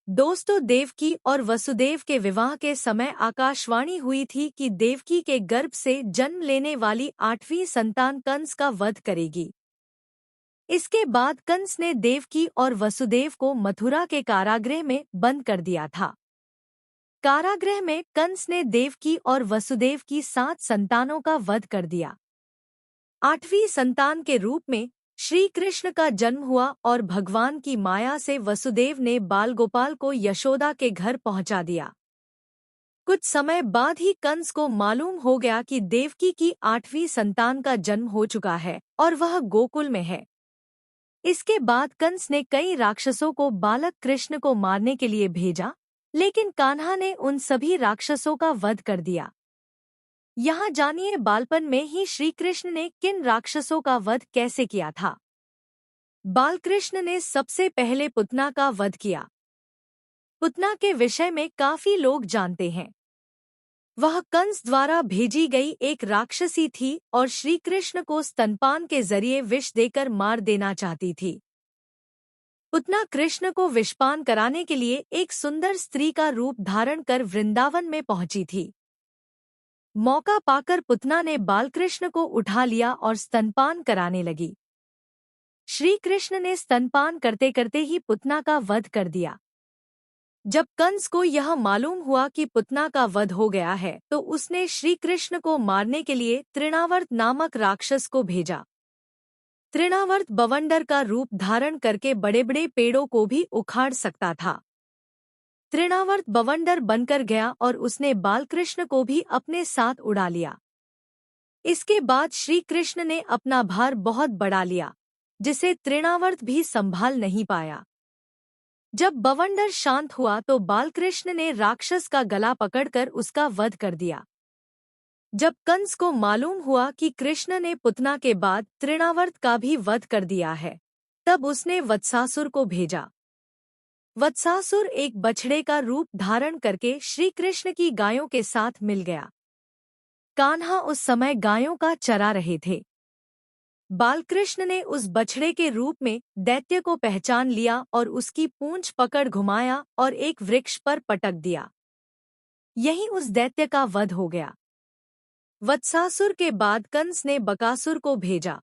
दोस्तों, देवकी और वसुदेव के विवाह के समय आकाशवाणी हुई थी कि देवकी के गर्भ से जन्म लेने वाली 8वीं संतान कंस का वध करेगी। इसके बाद कंस ने देवकी और वसुदेव को मथुरा के कारागृह में बंद कर दिया था। कारागृह में कंस ने देवकी और वसुदेव की 7 संतानों का वध कर दिया। 8वीं संतान के रूप में श्री कृष्ण का जन्म हुआ और भगवान की माया से वसुदेव ने बाल गोपाल को यशोदा के घर पहुंचा दिया। कुछ समय बाद ही कंस को मालूम हो गया कि देवकी की 8वीं संतान का जन्म हो चुका है और वह गोकुल में है। इसके बाद कंस ने कई राक्षसों को बालक कृष्ण को मारने के लिए भेजा, लेकिन कान्हा ने उन सभी राक्षसों का वध कर दिया। यहाँ जानिए बालपन में ही श्री कृष्ण ने किन राक्षसों का वध कैसे किया था। बालकृष्ण ने सबसे पहले पुतना का वध किया। पुतना के विषय में काफी लोग जानते हैं। वह कंस द्वारा भेजी गई एक राक्षसी थी और श्री कृष्ण को स्तनपान के जरिए विष देकर मार देना चाहती थी। पुतना कृष्ण को विषपान कराने के लिए एक सुंदर स्त्री का रूप धारण कर वृंदावन में पहुंची थी। मौका पाकर पुतना ने बालकृष्ण को उठा लिया और स्तनपान कराने लगी। श्री कृष्ण ने स्तनपान करते करते ही पुतना का वध कर दिया। जब कंस को यह मालूम हुआ कि पुतना का वध हो गया है, तो उसने श्री कृष्ण को मारने के लिए तृणावर्त नामक राक्षस को भेजा। तृणावर्त बवंडर का रूप धारण करके बड़े बड़े पेड़ों को भी उखाड़ सकता था। तृणावर्त बवंडर बनकर गया और उसने बालकृष्ण को भी अपने साथ उड़ा लिया। इसके बाद श्री कृष्ण ने अपना भार बहुत बढ़ा लिया, जिसे तृणावर्त भी संभाल नहीं पाया। जब बवंडर शांत हुआ तो बालकृष्ण ने राक्षस का गला पकड़कर उसका वध कर दिया। जब कंस को मालूम हुआ कि कृष्ण ने पुतना के बाद तृणावर्त का भी वध कर दिया है, तब उसने वत्सासुर को भेजा। वत्सासुर एक बछड़े का रूप धारण करके श्री कृष्ण की गायों के साथ मिल गया। कान्हा उस समय गायों का चरा रहे थे। बालकृष्ण ने उस बछड़े के रूप में दैत्य को पहचान लिया और उसकी पूंछ पकड़ घुमाया और एक वृक्ष पर पटक दिया। यही उस दैत्य का वध हो गया। वत्सासुर के बाद कंस ने बकासुर को भेजा।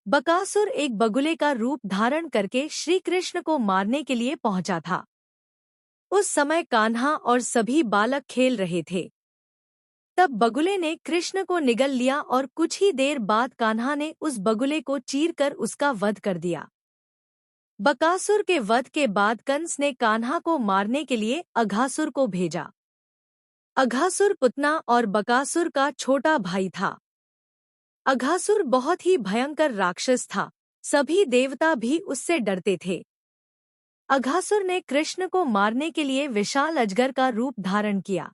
बकासुर एक बगुले का रूप धारण करके श्री कृष्ण को मारने के लिए पहुंचा था। उस समय कान्हा और सभी बालक खेल रहे थे। तब बगुले ने कृष्ण को निगल लिया और कुछ ही देर बाद कान्हा ने उस बगुले को चीरकर उसका वध कर दिया। बकासुर के वध के बाद कंस ने कान्हा को मारने के लिए अघासुर को भेजा। अघासुर पुतना और बकासुर का छोटा भाई था। अघासुर बहुत ही भयंकर राक्षस था। सभी देवता भी उससे डरते थे। अघासुर ने कृष्ण को मारने के लिए विशाल अजगर का रूप धारण किया।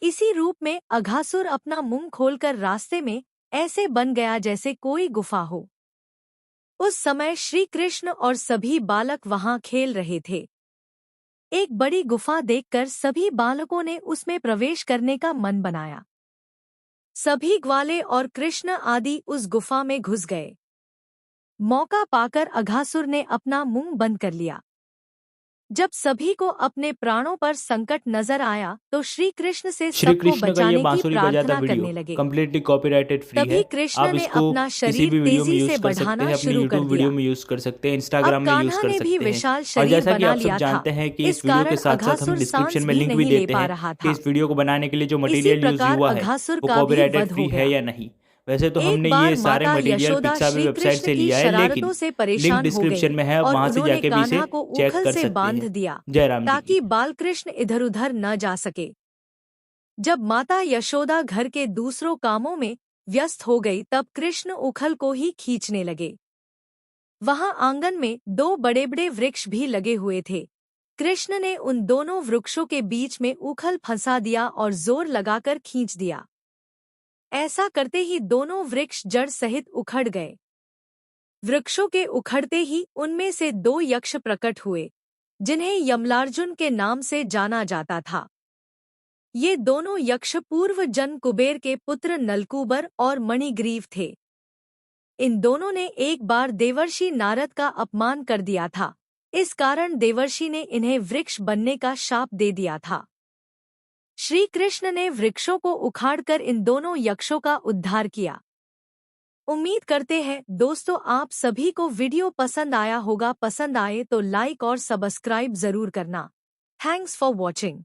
इसी रूप में अघासुर अपना मुंह खोलकर रास्ते में ऐसे बन गया जैसे कोई गुफा हो। उस समय श्री कृष्ण और सभी बालक वहां खेल रहे थे। एक बड़ी गुफा देखकर सभी बालकों ने उसमें प्रवेश करने का मन बनाया। सभी ग्वाले और कृष्ण आदि उस गुफा में घुस गए। मौका पाकर अघासुर ने अपना मुंह बंद कर लिया। जब सभी को अपने प्राणों पर संकट नजर आया तो श्री कृष्ण से श्री सबको कृष्ण का ये बचाने की बांसुरी बजाता प्रार्थना वीडियो करने लगे। कम्प्लीटली कॉपीराइटेड फ्री तभी है। कृष्ण आप ने इसको अपना किसी शरीर भी वीडियो में तेजी यूज से कर सकते बढ़ाना हैं, अपनी शुरू कर यूट्यूब वीडियो दिया। में यूज कर सकते हैं, अब इंस्टाग्राम में यूज कान्हा कर ने भी सकते हैं। विशाल और शरीर जैसा कि बना आप सब लिया था। जानते हैं कि इस इस वीडियो के कारण साथ साथ हम अघासुर डिस्क्रिप्शन सांस में भी लिंक भी नहीं ले देते पा हैं रहा कि था। इस वीडियो को बनाने के लिए जो इसी मटेरियल यूज प्रकार हुआ है अघासुर वो का भी कॉपीराइटेड वध फ्री हो है गया। या नहीं। वैसे तो एक हमने बार ये सारे माता material Yashoda Pixabay Shri website Krishna से की लिया है, शरारतों लेकिन से लिंक परेशान हो गई डिस्क्रिप्शन में है, आप और वहां से उन्होंने जाके भी इसे कान्हा को चेक ऊखल कर से सकते बांध हैं। दिया जय राम जी की। ताकि बालकृष्ण इधर उधर न जा सके। जब माता यशोदा घर के दूसरों कामों में व्यस्त हो गई तब कृष्ण ऊखल को ही खींचने लगे। वहां आंगन में 2 बड़े बड़े वृक्ष भी लगे हुए थे। कृष्ण ने उन दोनों वृक्षों के बीच में ऊखल फंसा दिया और जोर लगाकर खींच दिया। ऐसा करते ही दोनों वृक्ष जड़ सहित उखड़ गए। वृक्षों के उखड़ते ही उनमें से 2 यक्ष प्रकट हुए, जिन्हें यमलार्जुन के नाम से जाना जाता था। ये दोनों यक्ष पूर्व जन्म कुबेर के पुत्र नलकूबर और मणिग्रीव थे। इन दोनों ने एक बार देवर्षि नारद का अपमान कर दिया था, इस कारण देवर्षि ने इन्हें वृक्ष बनने का शाप दे दिया था। श्री कृष्ण ने वृक्षों को उखाड़कर इन दोनों यक्षों का उद्धार किया। उम्मीद करते हैं दोस्तों आप सभी को वीडियो पसंद आया होगा। पसंद आए तो लाइक और सब्सक्राइब जरूर करना। Thanks for watching.